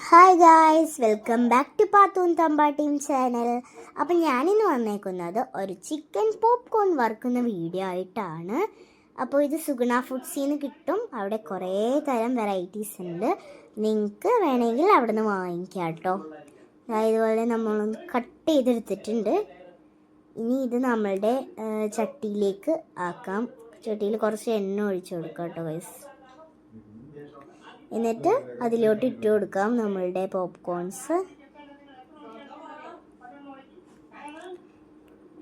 Hi guys, welcome back to പാത്തൂൻ തമ്പ team channel. അപ്പം ഞാനിന്ന് വന്നേക്കുന്നത് ഒരു ചിക്കൻ പോപ്കോൺ വറുക്കുന്ന വീഡിയോ ആയിട്ടാണ്. അപ്പോൾ ഇത് സുഗുണ ഫുഡ്സിന്ന് കിട്ടും. അവിടെ കുറേ തരം വെറൈറ്റീസ് ഉണ്ട്. നിങ്ങൾക്ക് വേണമെങ്കിൽ അവിടെ നിന്ന് വാങ്ങിക്കാം കേട്ടോ. ഇതുപോലെ നമ്മളൊന്ന് കട്ട് ചെയ്തെടുത്തിട്ടുണ്ട്. ഇനി ഇത് നമ്മളുടെ ചട്ടിയിലേക്ക് ആക്കാം. ചട്ടിയിൽ കുറച്ച് എണ്ണ ഒഴിച്ച് കൊടുക്കാം കേട്ടോ ഗൈസ്. എന്നിട്ട് അതിലോട്ട് ഇട്ട് കൊടുക്കാം നമ്മളുടെ പോപ്കോൺസ്.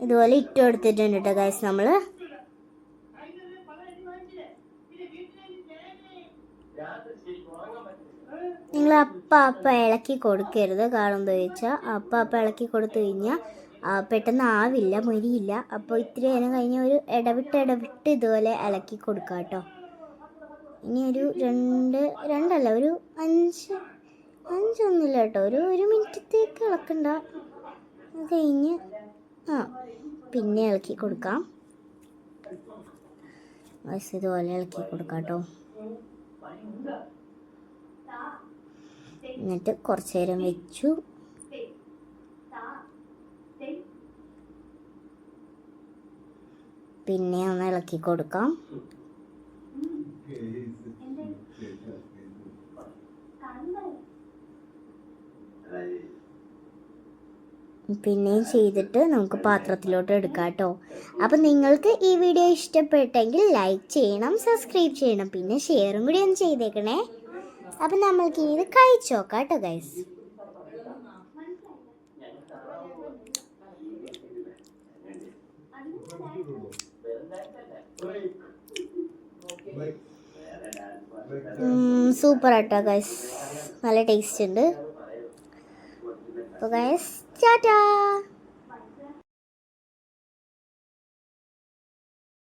ഇതുപോലെ ഇട്ട് കൊടുത്തിട്ടുണ്ട് കേട്ടോ ഗൈസ്. നമ്മൾ നിങ്ങൾ അപ്പം ഇളക്കി കൊടുക്കരുത്. കാരണം എന്താ വെച്ചാൽ അപ്പം ഇളക്കി കൊടുത്തു കഴിഞ്ഞാൽ പെട്ടെന്ന് ആവില്ല, മുരിയില്ല. അപ്പോൾ ഇത്തിരി നേരം കഴിഞ്ഞ് ഒരു ഇടവിട്ട് ഇതുപോലെ ഇളക്കി കൊടുക്കാം കേട്ടോ. ഇനി ഒരു രണ്ടല്ല ഒരു അഞ്ചൊന്നുമില്ല കേട്ടോ, ഒരു മിനിറ്റത്തേക്ക് ഇളക്കണ്ട. അത് കഴിഞ്ഞ് പിന്നെ ഇളക്കി കൊടുക്കാം. ഇതുപോലെ ഇളക്കി കൊടുക്കാം കേട്ടോ. എന്നിട്ട് കുറച്ച് നേരം വെച്ചു. പിന്നെ ഒന്ന് ഇളക്കി കൊടുക്കാം. പിന്നെയും ചെയ്തിട്ട് നമുക്ക് പാത്രത്തിലോട്ട് എടുക്കാം കേട്ടോ. അപ്പം നിങ്ങൾക്ക് ഈ വീഡിയോ ഇഷ്ടപ്പെട്ടെങ്കിൽ ലൈക്ക് ചെയ്യണം, സബ്സ്ക്രൈബ് ചെയ്യണം, പിന്നെ ഷെയറും കൂടി ഒന്ന് ചെയ്തേക്കണേ. അപ്പം നമ്മൾക്ക് ഇത് കഴിച്ചു നോക്കാം കേട്ടോ ഗൈസ്. സൂപ്പർ ആട്ടോ ഗൈസ്, നല്ല ടേസ്റ്റ് ഉണ്ട്. അപ്പോൾ ഗൈസ്, ടാറ്റാ.